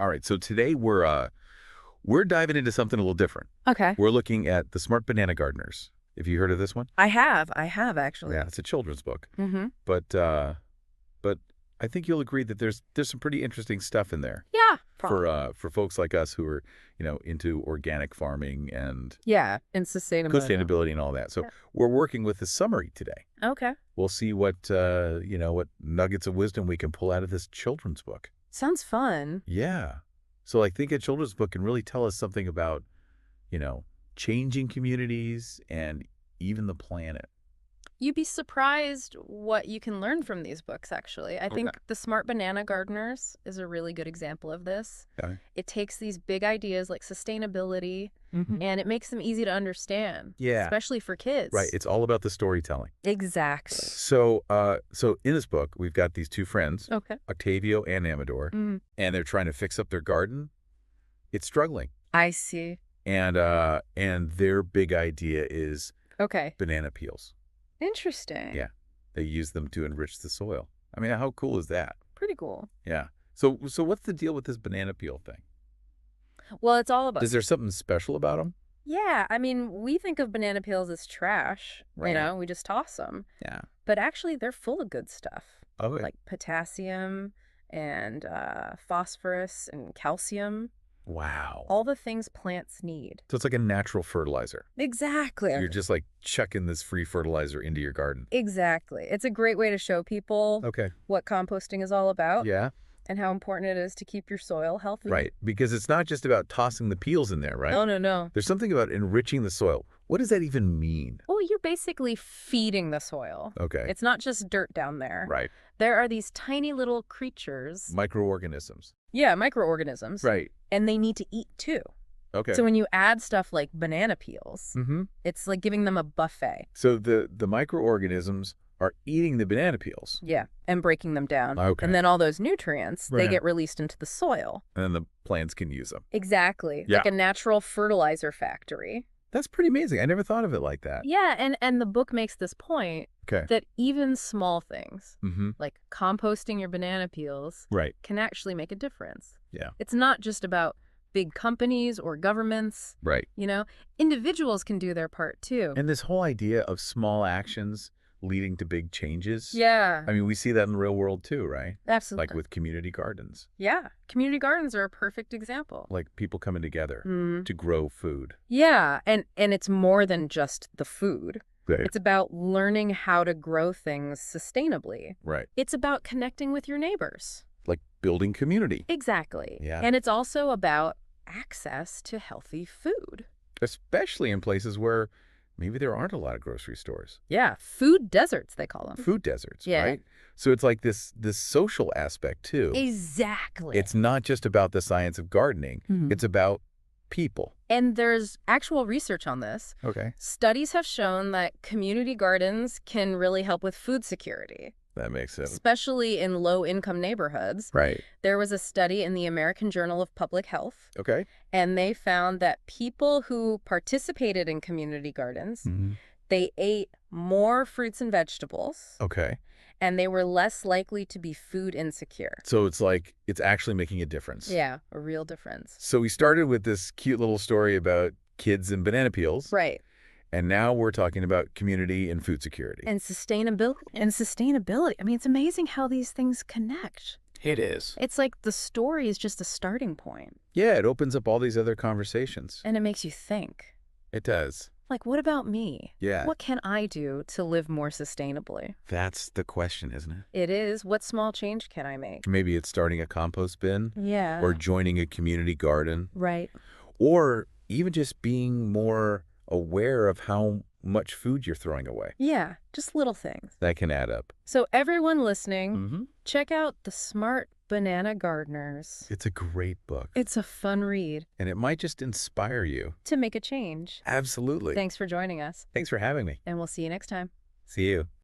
All right, so today we're diving into something a little different. Okay. We're looking at the Smart Banana Gardeners. Have you heard of this one? I have actually. Yeah, it's a children's book. Mm-hmm. But I think you'll agree that there's some pretty interesting stuff in there Yeah. Probably. for folks like us who are, into organic farming and Yeah, and sustainability and all that. So Yeah. we're working with the summary today. Okay. We'll see what what nuggets of wisdom we can pull out of this children's book. Sounds fun. Yeah. So I think a children's book can really tell us something about, changing communities and even the planet. You'd be surprised what you can learn from these books, actually. I think The Smart Banana Gardeners is a really good example of this. Okay. It takes these big ideas like sustainability and it makes them easy to understand. Yeah. Especially for kids. Right. It's all about the storytelling. Exactly. So in this book, we've got these two friends, Okay. Octavio and Amador, and they're trying to fix up their garden. It's struggling. I see. And their big idea is Okay. banana peels. Interesting. Yeah. They use them to enrich the soil. I mean, how cool is that? Pretty cool. Yeah. So what's the deal with this banana peel thing? Well, it's all about... Is there something special about them? Yeah, I mean, we think of banana peels as trash, Right. we just toss them. Yeah. But actually, they're full of good stuff, Okay. like potassium and phosphorus and calcium, Wow. all the things plants need. So it's like a natural fertilizer. Exactly. You're just like chucking this free fertilizer into your garden. Exactly. It's a great way to show people Okay. what composting is all about Yeah. and how important it is to keep your soil healthy. Right. Because it's not just about tossing the peels in there, right? Oh, no. There's something about enriching the soil. What does that even mean? Well, you're basically feeding the soil. Okay. It's not just dirt down there. Right. There are these tiny little creatures. Microorganisms. Yeah, microorganisms. Right. And they need to eat too. Okay. So when you add stuff like banana peels, Mm-hmm. it's like giving them a buffet. So the microorganisms are eating the banana peels. Yeah, and breaking them down. Okay. And then all those nutrients, they Right. get released into the soil. And then the plants can use them. Exactly. Yeah. Like a natural fertilizer factory. That's pretty amazing. I never thought of it like that. Yeah, and the book makes this point Okay. that even small things, Mm-hmm. like composting your banana peels, Right. can actually make a difference. Yeah. It's not just about big companies or governments. Right. Individuals can do their part too. And this whole idea of small actions leading to big changes. Yeah, I mean, we see that in the real world too, right? absolutely. Like with community gardens. Yeah, community gardens are a perfect example. Like people coming together Mm. to grow food. Yeah, and it's more than just the food. Right. It's about learning how to grow things sustainably. Right. It's about connecting with your neighbors. Like building community. Exactly. Yeah. And it's also about access to healthy food. Especially in places where maybe there aren't a lot of grocery stores. Yeah, food deserts, they call them. Food deserts, Yeah. right? So it's like this social aspect too. Exactly. It's not just about the science of gardening. Mhm. It's about people. And there's actual research on this. Okay. Studies have shown that community gardens can really help with food security, That makes sense. especially in low-income neighborhoods. Right. There was a study in the American Journal of Public Health, Okay. and they found that people who participated in community gardens, Mm-hmm. they ate more fruits and vegetables, Okay. and they were less likely to be food insecure. So it's like it's actually making a difference. Yeah, a real difference. So we started with this cute little story about kids and banana peels. Right. And now we're talking about community and food security. And sustainability. I mean, it's amazing how these things connect. It is. It's like the story is just a starting point, Yeah, it opens up all these other conversations. and it makes you think. It does. Like, what about me? Yeah. What can I do to live more sustainably? That's the question, isn't it? It is. What small change can I make? Maybe it's starting a compost bin Yeah. or joining a community garden Right. or even just being more aware of how much food you're throwing away. Yeah, just little things. That can add up. So everyone listening, Mm-hmm. check out The Smart Banana Gardeners. It's a great book. It's a fun read And it might just inspire you. to make a change. Absolutely. Thanks for joining us, Thanks for having me. and we'll see you next time. See you.